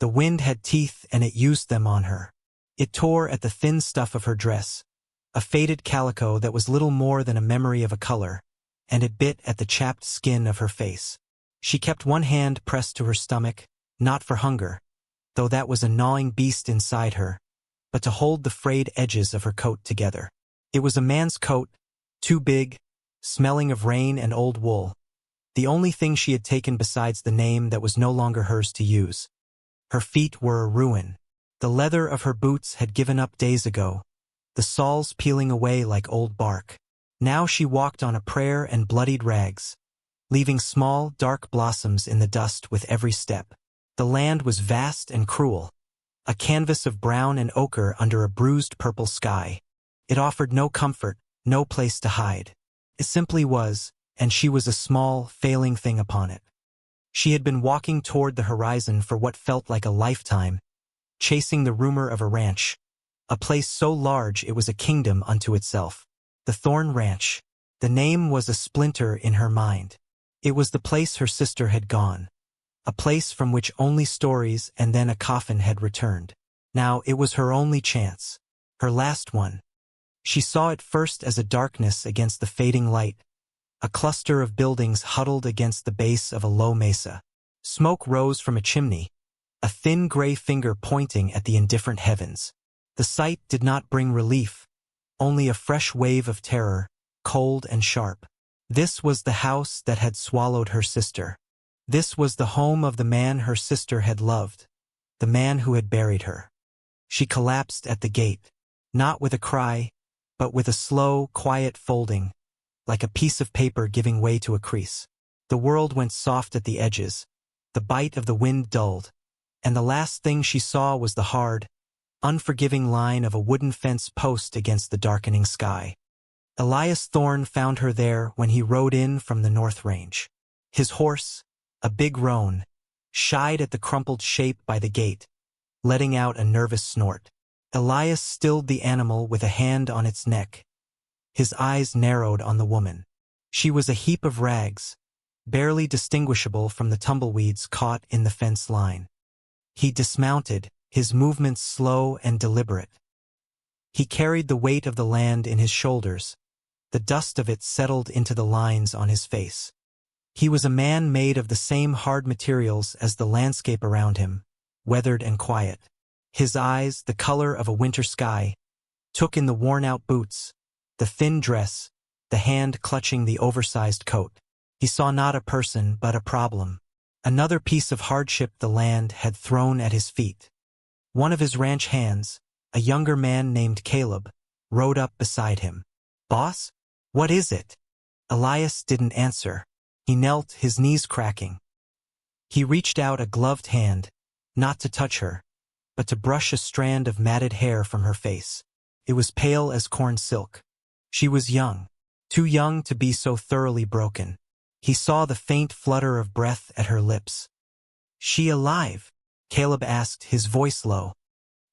The wind had teeth and it used them on her. It tore at the thin stuff of her dress, a faded calico that was little more than a memory of a color, and it bit at the chapped skin of her face. She kept one hand pressed to her stomach, not for hunger, though that was a gnawing beast inside her, but to hold the frayed edges of her coat together. It was a man's coat, too big, smelling of rain and old wool, the only thing she had taken besides the name that was no longer hers to use. Her feet were a ruin. The leather of her boots had given up days ago, the soles peeling away like old bark. Now she walked on a prayer and bloodied rags, leaving small, dark blossoms in the dust with every step. The land was vast and cruel, a canvas of brown and ochre under a bruised purple sky. It offered no comfort, no place to hide. It simply was, and she was a small, failing thing upon it. She had been walking toward the horizon for what felt like a lifetime, chasing the rumor of a ranch, a place so large it was a kingdom unto itself. The Thorn Ranch. The name was a splinter in her mind. It was the place her sister had gone, a place from which only stories and then a coffin had returned. Now it was her only chance, her last one. She saw it first as a darkness against the fading light, a cluster of buildings huddled against the base of a low mesa. Smoke rose from a chimney, a thin gray finger pointing at the indifferent heavens. The sight did not bring relief, only a fresh wave of terror, cold and sharp. This was the house that had swallowed her sister. This was the home of the man her sister had loved, the man who had buried her. She collapsed at the gate, not with a cry, but with a slow, quiet folding, like a piece of paper giving way to a crease. The world went soft at the edges, the bite of the wind dulled, and the last thing she saw was the hard, unforgiving line of a wooden fence post against the darkening sky. Elias Thorne found her there when he rode in from the North Range. His horse, a big roan, shied at the crumpled shape by the gate, letting out a nervous snort. Elias stilled the animal with a hand on its neck. His eyes narrowed on the woman. She was a heap of rags, barely distinguishable from the tumbleweeds caught in the fence line. He dismounted, his movements slow and deliberate. He carried the weight of the land in his shoulders. The dust of it settled into the lines on his face. He was a man made of the same hard materials as the landscape around him, weathered and quiet. His eyes, the color of a winter sky, took in the worn-out boots, the thin dress, the hand clutching the oversized coat. He saw not a person but a problem, another piece of hardship the land had thrown at his feet. One of his ranch hands, a younger man named Caleb, rode up beside him. "Boss? What is it?" Elias didn't answer. He knelt, his knees cracking. He reached out a gloved hand, not to touch her, but to brush a strand of matted hair from her face. It was pale as corn silk. She was young, too young to be so thoroughly broken. He saw the faint flutter of breath at her lips. "She alive?" Caleb asked, his voice low.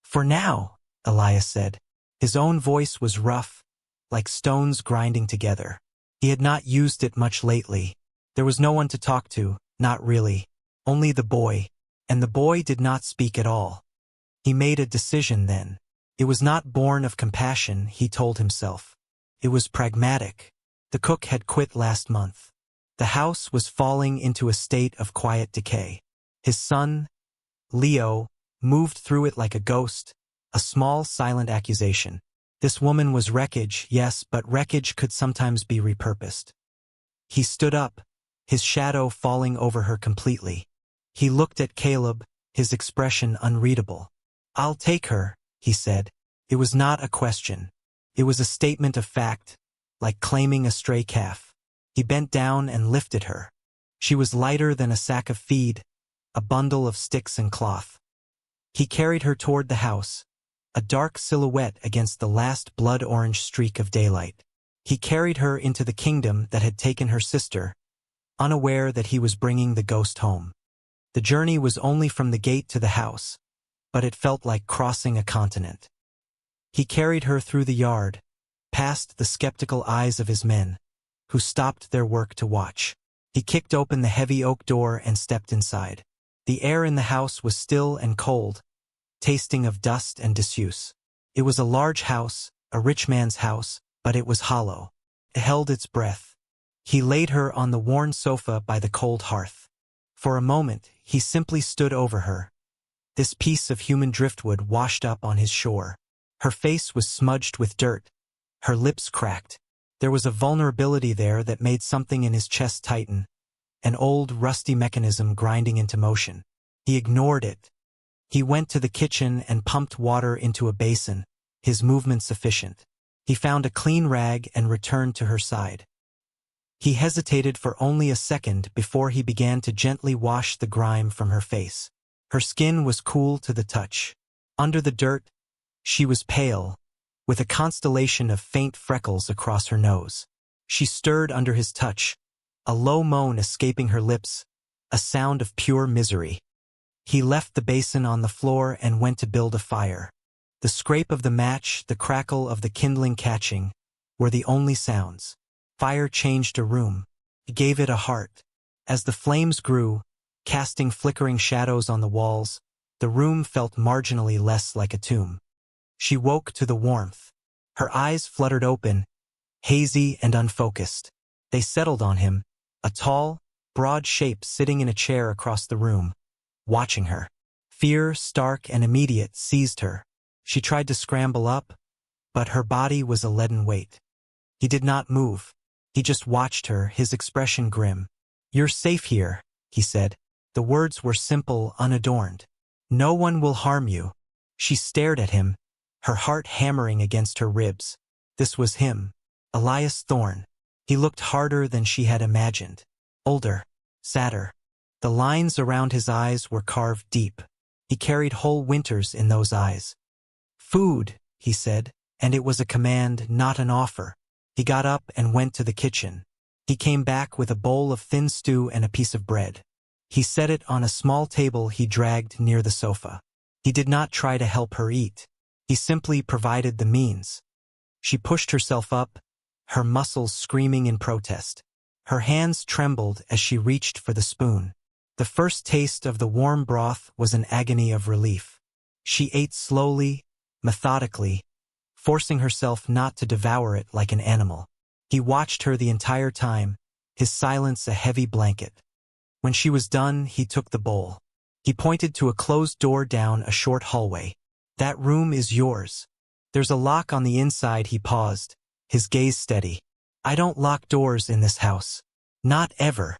"For now," Elias said. His own voice was rough, like stones grinding together. He had not used it much lately. There was no one to talk to, not really. Only the boy, and the boy did not speak at all. He made a decision then. It was not born of compassion, he told himself. It was pragmatic. The cook had quit last month. The house was falling into a state of quiet decay. His son, Leo, moved through it like a ghost, a small silent accusation. This woman was wreckage, yes, but wreckage could sometimes be repurposed. He stood up, his shadow falling over her completely. He looked at Caleb, his expression unreadable. "I'll take her," he said. It was not a question. It was a statement of fact, like claiming a stray calf. He bent down and lifted her. She was lighter than a sack of feed, a bundle of sticks and cloth. He carried her toward the house, a dark silhouette against the last blood-orange streak of daylight. He carried her into the kingdom that had taken her sister, unaware that he was bringing the ghost home. The journey was only from the gate to the house, but it felt like crossing a continent. He carried her through the yard, past the skeptical eyes of his men, who stopped their work to watch. He kicked open the heavy oak door and stepped inside. The air in the house was still and cold, tasting of dust and disuse. It was a large house, a rich man's house, but it was hollow. It held its breath. He laid her on the worn sofa by the cold hearth. For a moment, he simply stood over her. This piece of human driftwood washed up on his shore. Her face was smudged with dirt. Her lips cracked. There was a vulnerability there that made something in his chest tighten, an old, rusty mechanism grinding into motion. He ignored it. He went to the kitchen and pumped water into a basin, his movement sufficient. He found a clean rag and returned to her side. He hesitated for only a second before he began to gently wash the grime from her face. Her skin was cool to the touch. Under the dirt, she was pale, with a constellation of faint freckles across her nose. She stirred under his touch, a low moan escaping her lips, a sound of pure misery. He left the basin on the floor and went to build a fire. The scrape of the match, the crackle of the kindling catching, were the only sounds. Fire changed a room. It gave it a heart. As the flames grew, casting flickering shadows on the walls, the room felt marginally less like a tomb. She woke to the warmth. Her eyes fluttered open, hazy and unfocused. They settled on him, a tall, broad shape sitting in a chair across the room, watching her. Fear, stark and immediate, seized her. She tried to scramble up, but her body was a leaden weight. He did not move. He just watched her, his expression grim. "You're safe here," he said. The words were simple, unadorned. "No one will harm you." She stared at him, her heart hammering against her ribs. This was him, Elias Thorne. He looked harder than she had imagined. Older, sadder. The lines around his eyes were carved deep. He carried whole winters in those eyes. "Food," he said, and it was a command, not an offer. He got up and went to the kitchen. He came back with a bowl of thin stew and a piece of bread. He set it on a small table he dragged near the sofa. He did not try to help her eat. He simply provided the means. She pushed herself up, her muscles screaming in protest. Her hands trembled as she reached for the spoon. The first taste of the warm broth was an agony of relief. She ate slowly, methodically, forcing herself not to devour it like an animal. He watched her the entire time, his silence a heavy blanket. When she was done, he took the bowl. He pointed to a closed door down a short hallway. "That room is yours. There's a lock on the inside." He paused, his gaze steady. "I don't lock doors in this house. Not ever."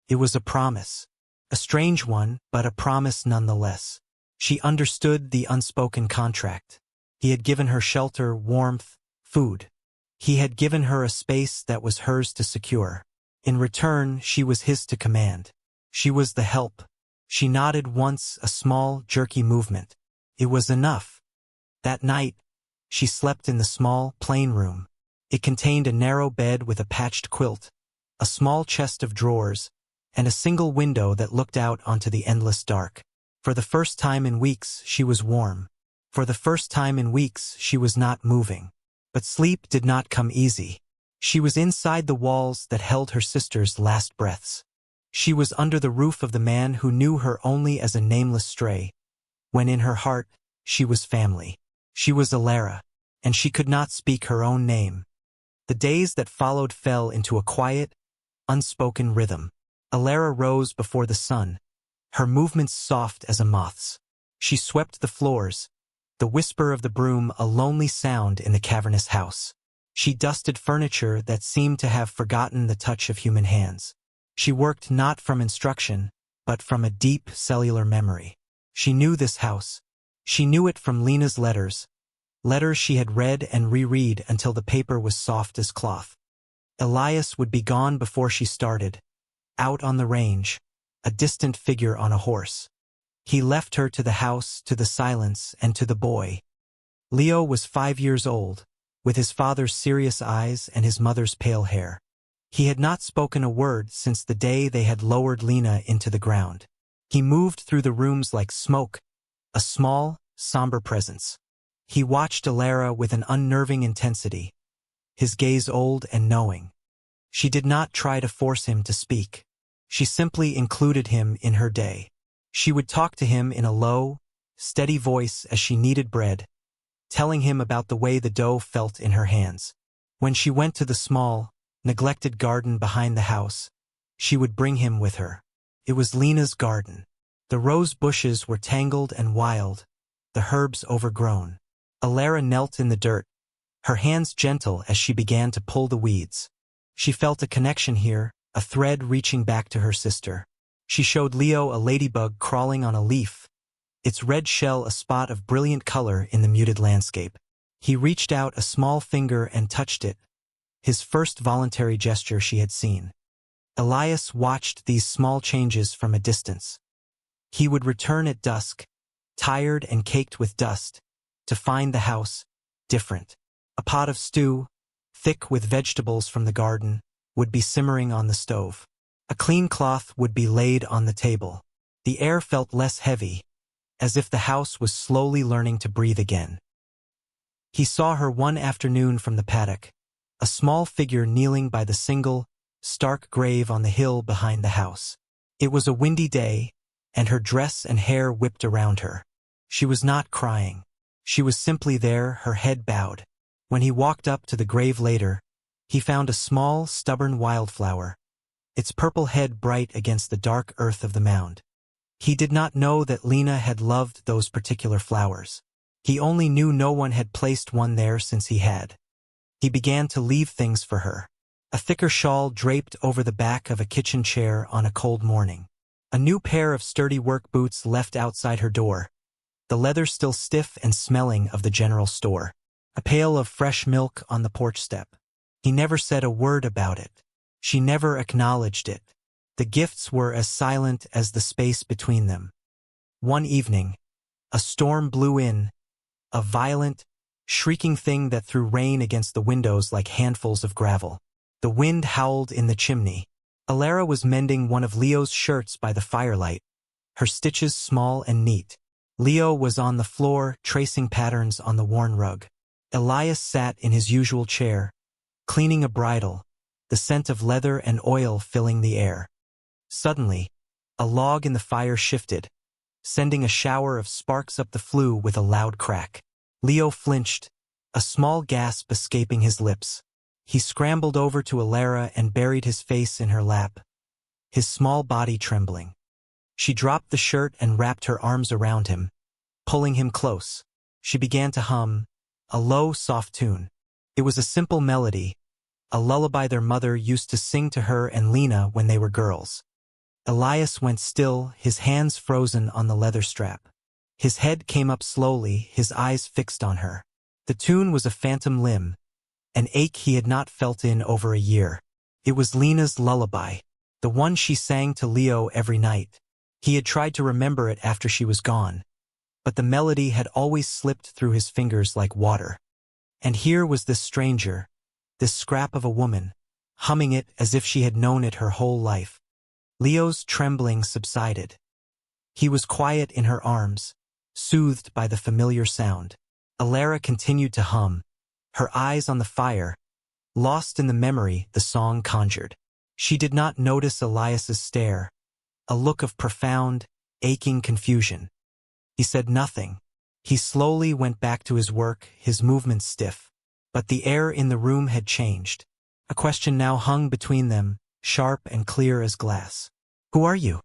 It was a promise. A strange one, but a promise nonetheless. She understood the unspoken contract. He had given her shelter, warmth, food. He had given her a space that was hers to secure. In return, she was his to command. She was the help. She nodded once, a small, jerky movement. It was enough. That night, she slept in the small, plain room. It contained a narrow bed with a patched quilt, a small chest of drawers, and a single window that looked out onto the endless dark. For the first time in weeks, she was warm. For the first time in weeks, she was not moving. But sleep did not come easy. She was inside the walls that held her sister's last breaths. She was under the roof of the man who knew her only as a nameless stray, when in her heart, she was family. She was Alara, and she could not speak her own name. The days that followed fell into a quiet, unspoken rhythm. Alara rose before the sun, her movements soft as a moth's. She swept the floors, the whisper of the broom a lonely sound in the cavernous house. She dusted furniture that seemed to have forgotten the touch of human hands. She worked not from instruction, but from a deep cellular memory. She knew this house. She knew it from Lena's letters, letters she had read and reread until the paper was soft as cloth. Elias would be gone before she started, out on the range, a distant figure on a horse. He left her to the house, to the silence, and to the boy. Leo was 5 years old, with his father's serious eyes and his mother's pale hair. He had not spoken a word since the day they had lowered Lena into the ground. He moved through the rooms like smoke, a small, somber presence. He watched Alara with an unnerving intensity, his gaze old and knowing. She did not try to force him to speak. She simply included him in her day. She would talk to him in a low, steady voice as she kneaded bread, telling him about the way the dough felt in her hands. When she went to the small, neglected garden behind the house, she would bring him with her. It was Lena's garden. The rose bushes were tangled and wild, the herbs overgrown. Alara knelt in the dirt, her hands gentle as she began to pull the weeds. She felt a connection here, a thread reaching back to her sister. She showed Leo a ladybug crawling on a leaf, its red shell a spot of brilliant color in the muted landscape. He reached out a small finger and touched it, his first voluntary gesture she had seen. Elias watched these small changes from a distance. He would return at dusk, tired and caked with dust, to find the house different. A pot of stew, thick with vegetables from the garden, would be simmering on the stove. A clean cloth would be laid on the table. The air felt less heavy, as if the house was slowly learning to breathe again. He saw her one afternoon from the paddock, a small figure kneeling by the single, stark grave on the hill behind the house. It was a windy day, and her dress and hair whipped around her. She was not crying. She was simply there, her head bowed. When he walked up to the grave later, he found a small, stubborn wildflower, its purple head bright against the dark earth of the mound. He did not know that Lena had loved those particular flowers. He only knew no one had placed one there since he had. He began to leave things for her. A thicker shawl draped over the back of a kitchen chair on a cold morning. A new pair of sturdy work boots left outside her door, the leather still stiff and smelling of the general store. A pail of fresh milk on the porch step. He never said a word about it. She never acknowledged it. The gifts were as silent as the space between them. One evening, a storm blew in, a violent, shrieking thing that threw rain against the windows like handfuls of gravel. The wind howled in the chimney. Alara was mending one of Leo's shirts by the firelight, her stitches small and neat. Leo was on the floor, tracing patterns on the worn rug. Elias sat in his usual chair, cleaning a bridle, the scent of leather and oil filling the air. Suddenly, a log in the fire shifted, sending a shower of sparks up the flue with a loud crack. Leo flinched, a small gasp escaping his lips. He scrambled over to Alara and buried his face in her lap, his small body trembling. She dropped the shirt and wrapped her arms around him, pulling him close. She began to hum, a low, soft tune. It was a simple melody, a lullaby their mother used to sing to her and Lena when they were girls. Elias went still, his hands frozen on the leather strap. His head came up slowly, his eyes fixed on her. The tune was a phantom limb, an ache he had not felt in over a year. It was Lena's lullaby, the one she sang to Leo every night. He had tried to remember it after she was gone, but the melody had always slipped through his fingers like water. And here was this stranger, this scrap of a woman, humming it as if she had known it her whole life. Leo's trembling subsided. He was quiet in her arms, soothed by the familiar sound. Alara continued to hum, her eyes on the fire, lost in the memory the song conjured. She did not notice Elias's stare, a look of profound, aching confusion. He said nothing. He slowly went back to his work, his movements stiff. But the air in the room had changed. A question now hung between them, sharp and clear as glass. "Who are you?"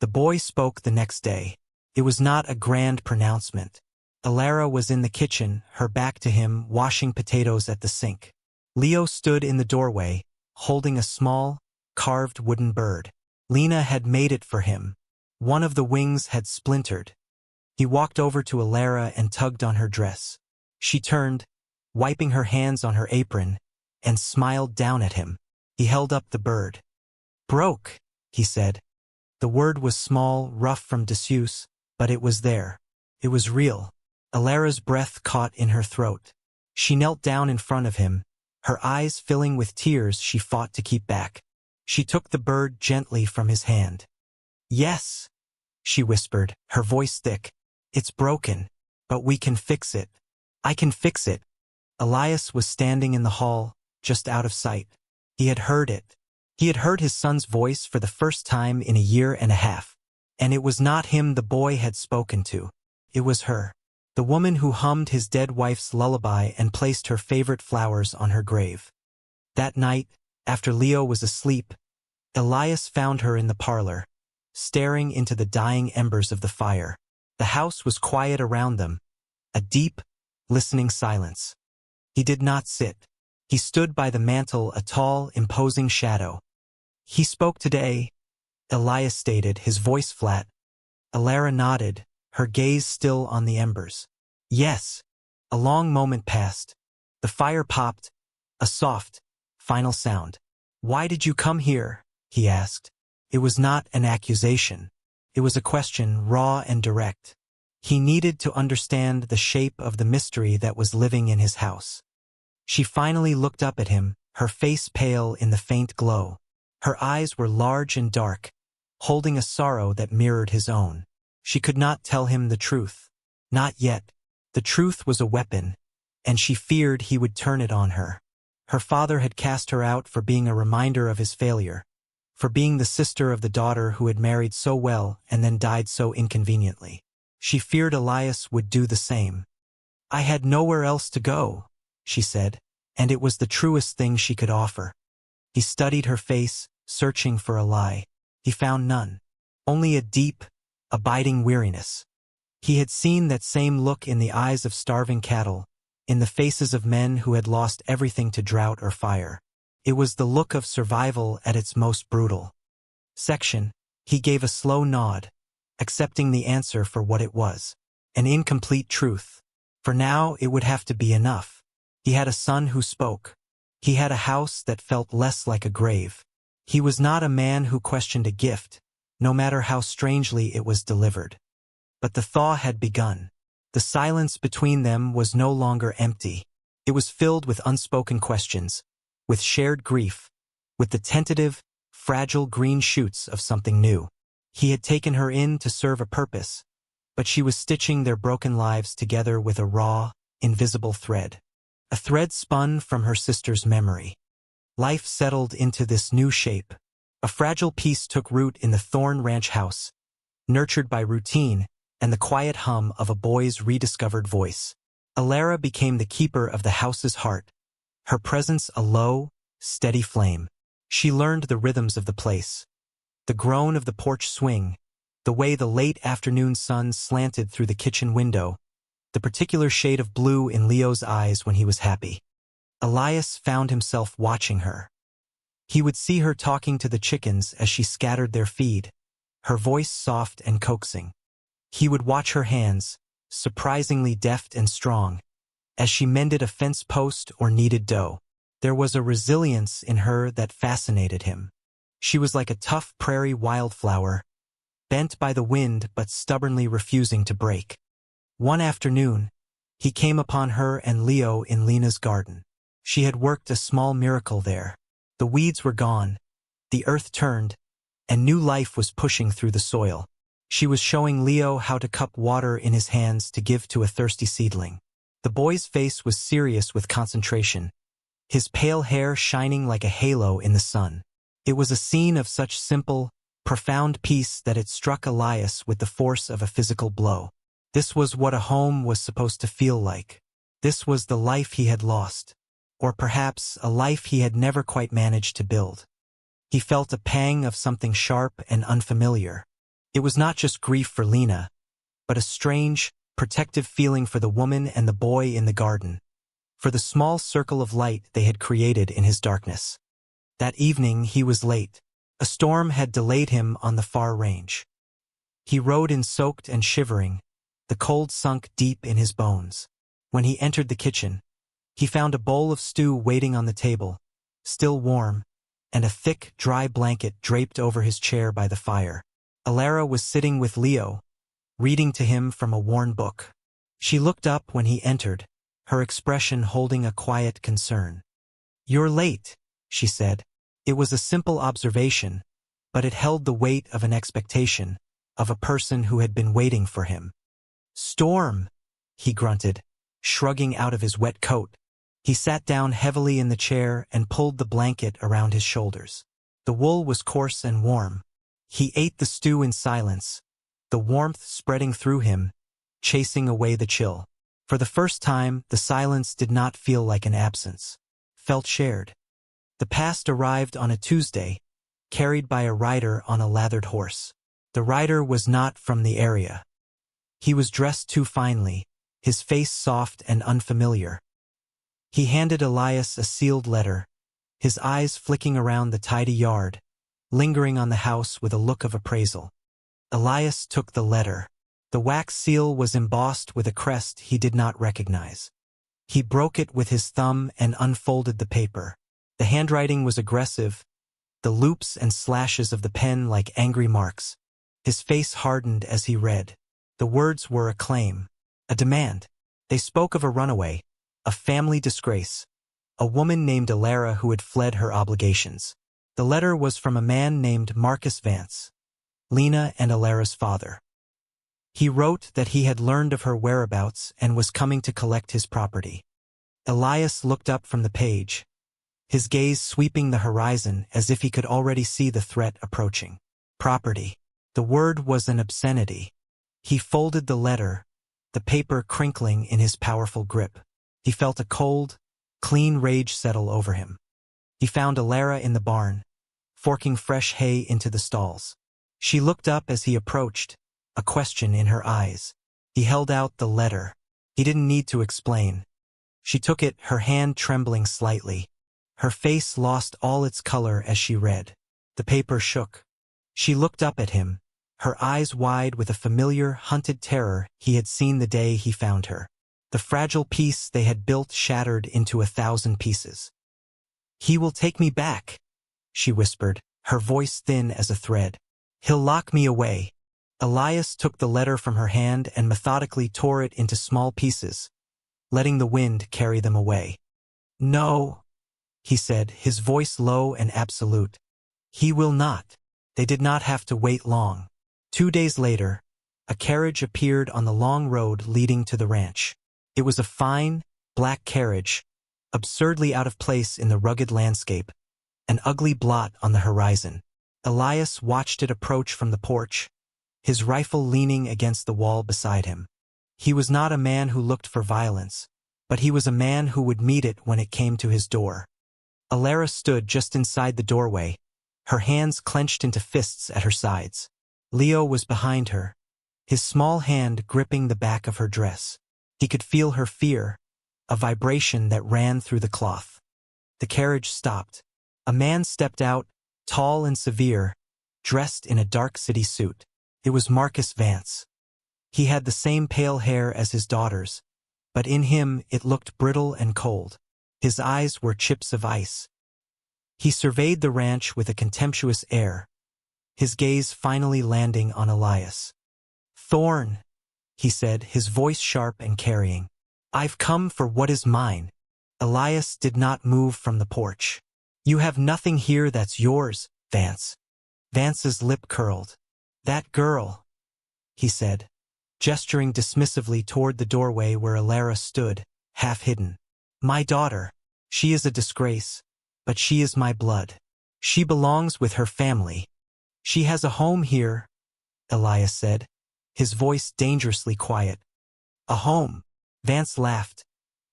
The boy spoke the next day. It was not a grand pronouncement. Alara was in the kitchen, her back to him, washing potatoes at the sink. Leo stood in the doorway, holding a small, carved wooden bird. Lena had made it for him. One of the wings had splintered. He walked over to Alara and tugged on her dress. She turned, wiping her hands on her apron, and smiled down at him. He held up the bird. "Broke," he said. The word was small, rough from disuse, but it was there. It was real. Alara's breath caught in her throat. She knelt down in front of him, her eyes filling with tears she fought to keep back. She took the bird gently from his hand. "Yes," she whispered, her voice thick. "It's broken, but we can fix it. I can fix it." Elias was standing in the hall, just out of sight. He had heard it. He had heard his son's voice for the first time in a year and a half. And it was not him the boy had spoken to. It was her. The woman who hummed his dead wife's lullaby and placed her favorite flowers on her grave. That night, after Leo was asleep, Elias found her in the parlor, staring into the dying embers of the fire. The house was quiet around them, a deep, listening silence. He did not sit. He stood by the mantel, a tall, imposing shadow. "He spoke today," Elias stated, his voice flat. Alara nodded, her gaze still on the embers. "Yes." A long moment passed. The fire popped, a soft, final sound. "Why did you come here?" he asked. It was not an accusation. It was a question, raw and direct. He needed to understand the shape of the mystery that was living in his house. She finally looked up at him, her face pale in the faint glow. Her eyes were large and dark, holding a sorrow that mirrored his own. She could not tell him the truth. Not yet. The truth was a weapon, and she feared he would turn it on her. Her father had cast her out for being a reminder of his failure, for being the sister of the daughter who had married so well and then died so inconveniently. She feared Elias would do the same. "I had nowhere else to go," she said, and it was the truest thing she could offer. He studied her face, searching for a lie. He found none. Only a deep, abiding weariness. He had seen that same look in the eyes of starving cattle, in the faces of men who had lost everything to drought or fire. It was the look of survival at its most brutal. He gave a slow nod, accepting the answer for what it was. An incomplete truth. For now it would have to be enough. He had a son who spoke. He had a house that felt less like a grave. He was not a man who questioned a gift, no matter how strangely it was delivered. But the thaw had begun. The silence between them was no longer empty. It was filled with unspoken questions, with shared grief, with the tentative, fragile green shoots of something new. He had taken her in to serve a purpose, but she was stitching their broken lives together with a raw, invisible thread. A thread spun from her sister's memory. Life settled into this new shape. A fragile peace took root in the Thorn Ranch house, nurtured by routine and the quiet hum of a boy's rediscovered voice. Alara became the keeper of the house's heart, her presence a low, steady flame. She learned the rhythms of the place. The groan of the porch swing, the way the late afternoon sun slanted through the kitchen window, the particular shade of blue in Leo's eyes when he was happy. Elias found himself watching her. He would see her talking to the chickens as she scattered their feed, her voice soft and coaxing. He would watch her hands, surprisingly deft and strong, as she mended a fence post or kneaded dough. There was a resilience in her that fascinated him. She was like a tough prairie wildflower, bent by the wind but stubbornly refusing to break. One afternoon, he came upon her and Leo in Lena's garden. She had worked a small miracle there. The weeds were gone, the earth turned, and new life was pushing through the soil. She was showing Leo how to cup water in his hands to give to a thirsty seedling. The boy's face was serious with concentration, his pale hair shining like a halo in the sun. It was a scene of such simple, profound peace that it struck Elias with the force of a physical blow. This was what a home was supposed to feel like. This was the life he had lost, or perhaps a life he had never quite managed to build. He felt a pang of something sharp and unfamiliar. It was not just grief for Lena, but a strange, protective feeling for the woman and the boy in the garden, for the small circle of light they had created in his darkness. That evening he was late. A storm had delayed him on the far range. He rode in soaked and shivering, the cold sunk deep in his bones. When he entered the kitchen, he found a bowl of stew waiting on the table, still warm, and a thick, dry blanket draped over his chair by the fire. Alara was sitting with Leo, reading to him from a worn book. She looked up when he entered, her expression holding a quiet concern. "You're late," she said. It was a simple observation, but it held the weight of an expectation, of a person who had been waiting for him. "Storm," he grunted, shrugging out of his wet coat. He sat down heavily in the chair and pulled the blanket around his shoulders. The wool was coarse and warm. He ate the stew in silence, the warmth spreading through him, chasing away the chill. For the first time, the silence did not feel like an absence. Felt shared. The past arrived on a Tuesday, carried by a rider on a lathered horse. The rider was not from the area. He was dressed too finely, his face soft and unfamiliar. He handed Elias a sealed letter, his eyes flicking around the tidy yard, lingering on the house with a look of appraisal. Elias took the letter. The wax seal was embossed with a crest he did not recognize. He broke it with his thumb and unfolded the paper. The handwriting was aggressive, the loops and slashes of the pen like angry marks. His face hardened as he read. The words were a claim, a demand. They spoke of a runaway, a family disgrace, a woman named Alara who had fled her obligations. The letter was from a man named Marcus Vance, Lena and Alara's father. He wrote that he had learned of her whereabouts and was coming to collect his property. Elias looked up from the page, his gaze sweeping the horizon as if he could already see the threat approaching. Property. The word was an obscenity. He folded the letter, the paper crinkling in his powerful grip. He felt a cold, clean rage settle over him. He found Alara in the barn, forking fresh hay into the stalls. She looked up as he approached, a question in her eyes. He held out the letter. He didn't need to explain. She took it, her hand trembling slightly. Her face lost all its color as she read. The paper shook. She looked up at him, her eyes wide with a familiar, hunted terror he had seen the day he found her. The fragile piece they had built shattered into 1,000 pieces. "He will take me back," she whispered, her voice thin as a thread. "He'll lock me away." Elias took the letter from her hand and methodically tore it into small pieces, letting the wind carry them away. "No," he said, his voice low and absolute. "He will not." They did not have to wait long. 2 days later, a carriage appeared on the long road leading to the ranch. It was a fine, black carriage, absurdly out of place in the rugged landscape, an ugly blot on the horizon. Elias watched it approach from the porch, his rifle leaning against the wall beside him. He was not a man who looked for violence, but he was a man who would meet it when it came to his door. Alara stood just inside the doorway, her hands clenched into fists at her sides. Leo was behind her, his small hand gripping the back of her dress. He could feel her fear, a vibration that ran through the cloth. The carriage stopped. A man stepped out, tall and severe, dressed in a dark city suit. It was Marcus Vance. He had the same pale hair as his daughters, but in him it looked brittle and cold. His eyes were chips of ice. He surveyed the ranch with a contemptuous air, his gaze finally landing on Elias. "Thorn," he said, his voice sharp and carrying. "I've come for what is mine." Elias did not move from the porch. "You have nothing here that's yours, Vance." Vance's lip curled. "That girl," he said, gesturing dismissively toward the doorway where Alara stood, half hidden. "My daughter. She is a disgrace, but she is my blood. She belongs with her family. She has a home here," Elias said, his voice dangerously quiet. "A home." Vance laughed,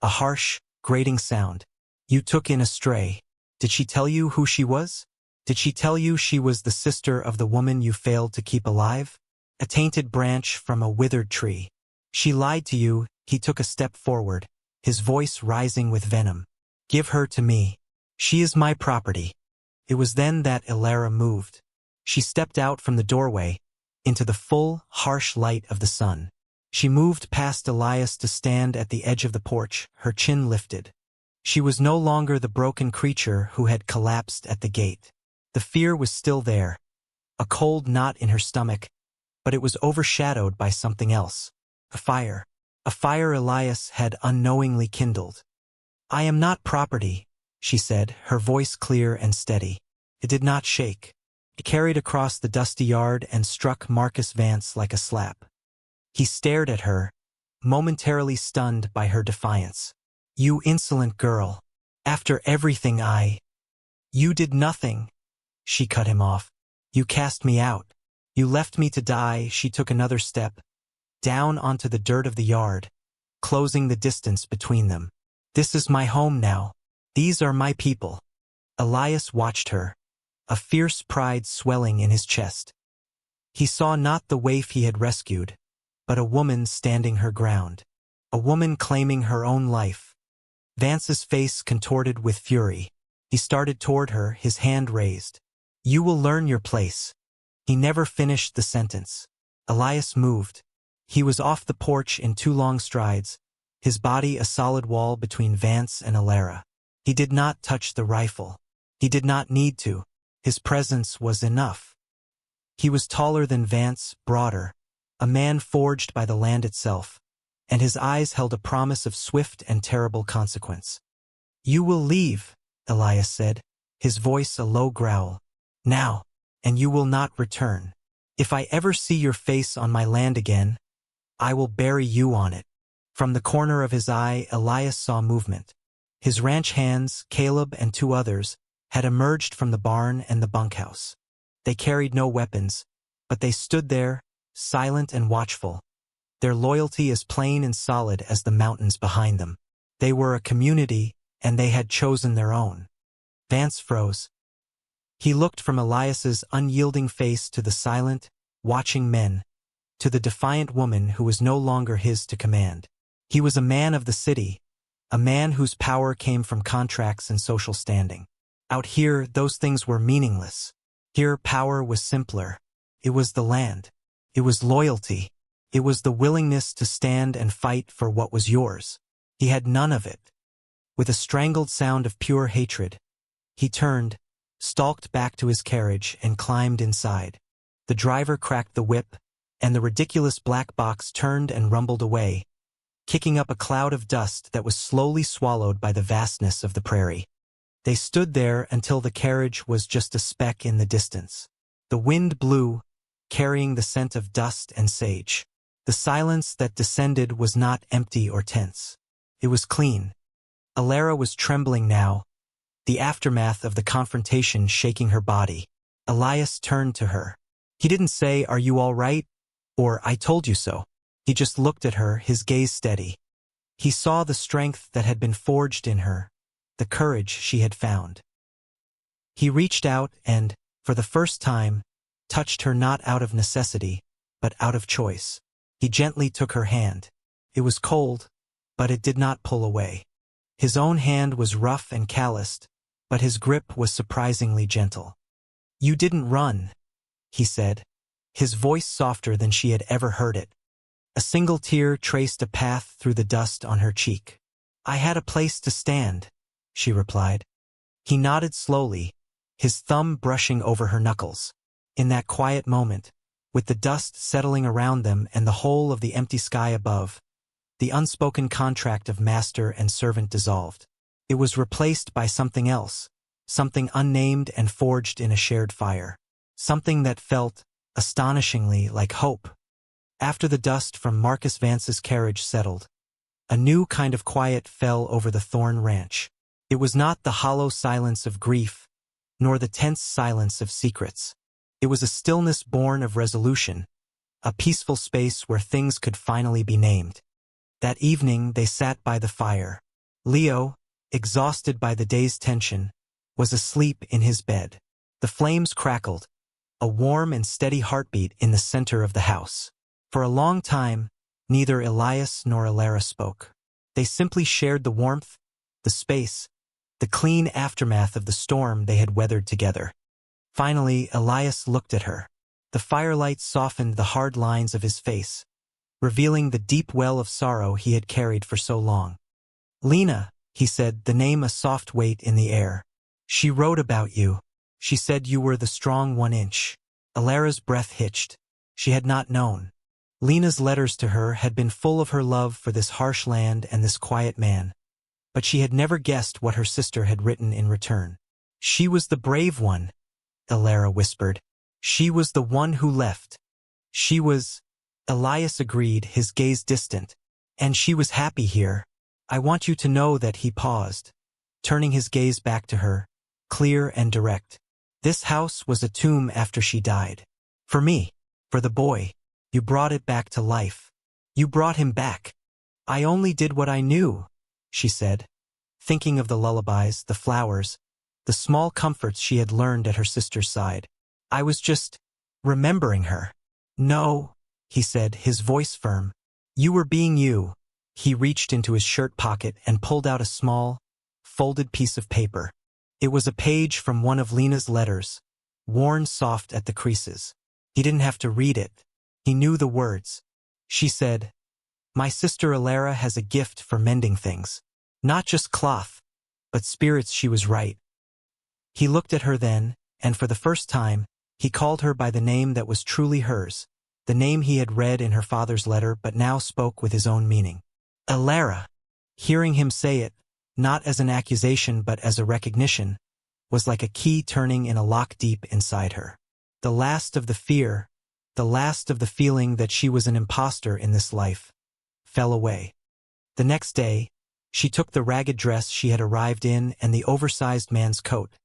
a harsh, grating sound. "You took in a stray. Did she tell you who she was? Did she tell you she was the sister of the woman you failed to keep alive? A tainted branch from a withered tree. She lied to you." He took a step forward, his voice rising with venom. "Give her to me. She is my property." It was then that Alara moved. She stepped out from the doorway, into the full, harsh light of the sun. She moved past Elias to stand at the edge of the porch, her chin lifted. She was no longer the broken creature who had collapsed at the gate. The fear was still there, a cold knot in her stomach, but it was overshadowed by something else. A fire Elias had unknowingly kindled. "I am not property," she said, her voice clear and steady. It did not shake. It carried across the dusty yard and struck Marcus Vance like a slap. He stared at her, momentarily stunned by her defiance. "You insolent girl. After everything You did nothing." She cut him off. "You cast me out. You left me to die. She took another step, down onto the dirt of the yard, closing the distance between them. This is my home now. These are my people. Elias watched her, a fierce pride swelling in his chest. He saw not the waif he had rescued, but a woman standing her ground. A woman claiming her own life. Vance's face contorted with fury. He started toward her, his hand raised. You will learn your place. He never finished the sentence. Elias moved. He was off the porch in 2 long strides, his body a solid wall between Vance and Alara. He did not touch the rifle. He did not need to. His presence was enough. He was taller than Vance, broader, a man forged by the land itself, and his eyes held a promise of swift and terrible consequence. You will leave, Elias said, his voice a low growl. Now, and you will not return. If I ever see your face on my land again, I will bury you on it. From the corner of his eye, Elias saw movement. His ranch hands, Caleb and 2 others, had emerged from the barn and the bunkhouse. They carried no weapons, but they stood there, silent and watchful, their loyalty as plain and solid as the mountains behind them. They were a community, and they had chosen their own. Vance froze. He looked from Elias's unyielding face to the silent, watching men, to the defiant woman who was no longer his to command. He was a man of the city, a man whose power came from contracts and social standing. Out here, those things were meaningless. Here, power was simpler. It was the land. It was loyalty. It was the willingness to stand and fight for what was yours. He had none of it. With a strangled sound of pure hatred, he turned, stalked back to his carriage, and climbed inside. The driver cracked the whip, and the ridiculous black box turned and rumbled away, kicking up a cloud of dust that was slowly swallowed by the vastness of the prairie. They stood there until the carriage was just a speck in the distance. The wind blew, carrying the scent of dust and sage. The silence that descended was not empty or tense. It was clean. Alara was trembling now, the aftermath of the confrontation shaking her body. Elias turned to her. He didn't say, "Are you all right?" or "I told you so." He just looked at her, his gaze steady. He saw the strength that had been forged in her, the courage she had found. He reached out and, for the first time, touched her not out of necessity, but out of choice. He gently took her hand. It was cold, but it did not pull away. His own hand was rough and calloused, but his grip was surprisingly gentle. "You didn't run," he said, his voice softer than she had ever heard it. A single tear traced a path through the dust on her cheek. "I had a place to stand," she replied. He nodded slowly, his thumb brushing over her knuckles. In that quiet moment, with the dust settling around them and the whole of the empty sky above, the unspoken contract of master and servant dissolved. It was replaced by something else, something unnamed and forged in a shared fire. Something that felt, astonishingly, like hope. After the dust from Marcus Vance's carriage settled, a new kind of quiet fell over the Thorn Ranch. It was not the hollow silence of grief, nor the tense silence of secrets. It was a stillness born of resolution, a peaceful space where things could finally be named. That evening they sat by the fire. Leo, exhausted by the day's tension, was asleep in his bed. The flames crackled, a warm and steady heartbeat in the center of the house. For a long time, neither Elias nor Alara spoke. They simply shared the warmth, the space, the clean aftermath of the storm they had weathered together. Finally, Elias looked at her. The firelight softened the hard lines of his face, revealing the deep well of sorrow he had carried for so long. "Lena," he said, the name a soft weight in the air. "She wrote about you. She said you were the strong 1-inch. Alara's breath hitched. She had not known. Lena's letters to her had been full of her love for this harsh land and this quiet man, but she had never guessed what her sister had written in return. "She was the brave one," Alara whispered. "She was the one who left. She was—" Elias agreed, his gaze distant. "And she was happy here. I want you to know that," he paused, turning his gaze back to her, clear and direct. "This house was a tomb after she died. For me. For the boy. You brought it back to life. You brought him back. I only did what I knew, she said, thinking of the lullabies, the flowers, the small comforts she had learned at her sister's side. I was just remembering her. No, he said, his voice firm. You were being you. He reached into his shirt pocket and pulled out a small, folded piece of paper. It was a page from one of Lena's letters, worn soft at the creases. He didn't have to read it. He knew the words. She said, My sister Alara has a gift for mending things. Not just cloth, but spirits. She was right. He looked at her then, and for the first time, he called her by the name that was truly hers, the name he had read in her father's letter but now spoke with his own meaning. Alara. Hearing him say it, not as an accusation but as a recognition, was like a key turning in a lock deep inside her. The last of the fear, the last of the feeling that she was an imposter in this life, fell away. The next day, she took the ragged dress she had arrived in and the oversized man's coat,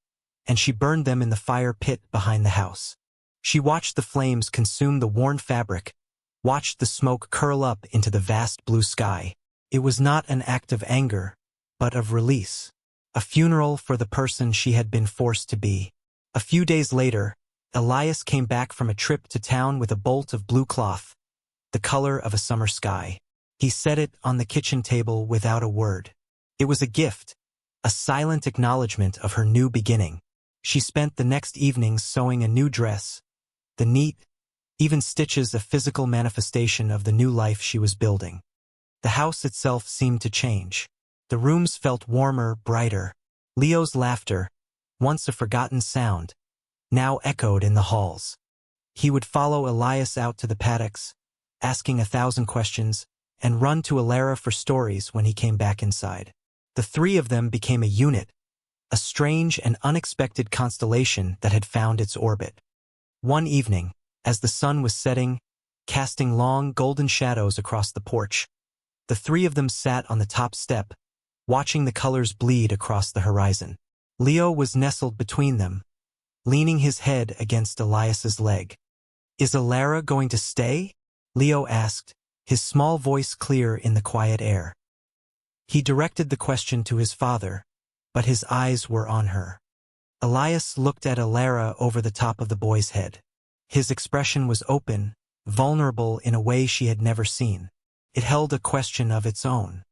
and she burned them in the fire pit behind the house. She watched the flames consume the worn fabric, watched the smoke curl up into the vast blue sky. It was not an act of anger, but of release. A funeral for the person she had been forced to be. A few days later, Elias came back from a trip to town with a bolt of blue cloth, the color of a summer sky. He set it on the kitchen table without a word. It was a gift, a silent acknowledgement of her new beginning. She spent the next evening sewing a new dress, the neat, even stitches a physical manifestation of the new life she was building. The house itself seemed to change. The rooms felt warmer, brighter. Leo's laughter, once a forgotten sound, now echoed in the halls. He would follow Elias out to the paddocks, asking 1,000 questions, and run to Alara for stories when he came back inside. The three of them became a unit, a strange and unexpected constellation that had found its orbit. One evening, as the sun was setting, casting long golden shadows across the porch, the three of them sat on the top step, watching the colors bleed across the horizon. Leo was nestled between them, leaning his head against Elias's leg. Is Alara going to stay? Leo asked, his small voice clear in the quiet air. He directed the question to his father, but his eyes were on her. Elias looked at Alara over the top of the boy's head. His expression was open, vulnerable in a way she had never seen. It held a question of its own.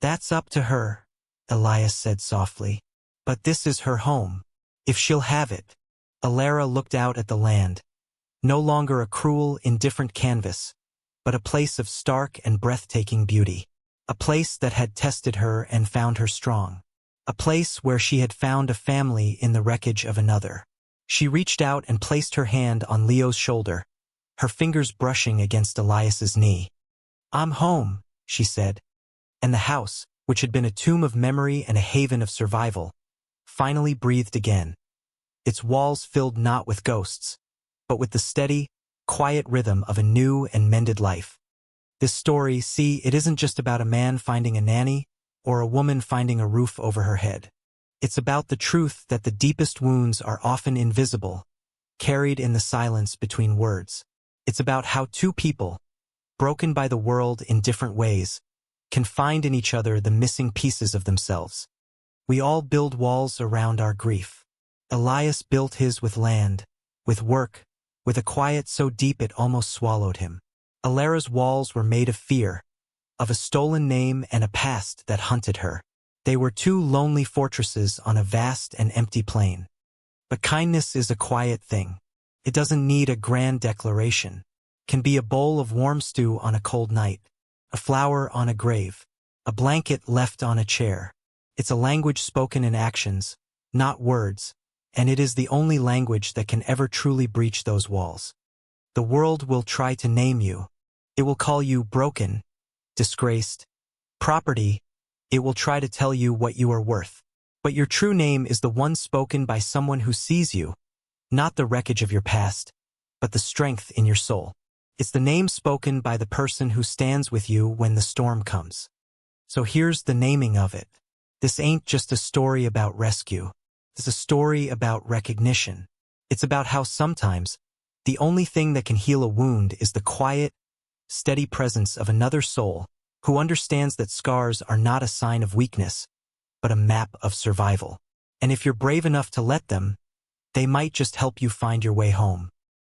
That's up to her, Elias said softly. But this is her home. If she'll have it. Alara looked out at the land. No longer a cruel, indifferent canvas, but a place of stark and breathtaking beauty. A place that had tested her and found her strong. A place where she had found a family in the wreckage of another. She reached out and placed her hand on Leo's shoulder, her fingers brushing against Elias's knee. I'm home, she said. And the house, which had been a tomb of memory and a haven of survival, finally breathed again. Its walls filled not with ghosts, but with the steady, quiet rhythm of a new and mended life. This story, see, it isn't just about a man finding a nanny or a woman finding a roof over her head. It's about the truth that the deepest wounds are often invisible, carried in the silence between words. It's about how two people, broken by the world in different ways, can find in each other the missing pieces of themselves. We all build walls around our grief. Elias built his with land, with work, with a quiet so deep it almost swallowed him. Alara's walls were made of fear, of a stolen name and a past that hunted her. They were two lonely fortresses on a vast and empty plain. But kindness is a quiet thing. It doesn't need a grand declaration. Can be a bowl of warm stew on a cold night, a flower on a grave, a blanket left on a chair. It's a language spoken in actions, not words, and it is the only language that can ever truly breach those walls. The world will try to name you. It will call you broken, disgraced, property. It will try to tell you what you are worth. But your true name is the one spoken by someone who sees you, not the wreckage of your past, but the strength in your soul. It's the name spoken by the person who stands with you when the storm comes. So here's the naming of it. This ain't just a story about rescue. It's a story about recognition. It's about how sometimes, The only thing that can heal a wound is the quiet, steady presence of another soul who understands that scars are not a sign of weakness, but a map of survival. And if you're brave enough to let them, they might just help you find your way home.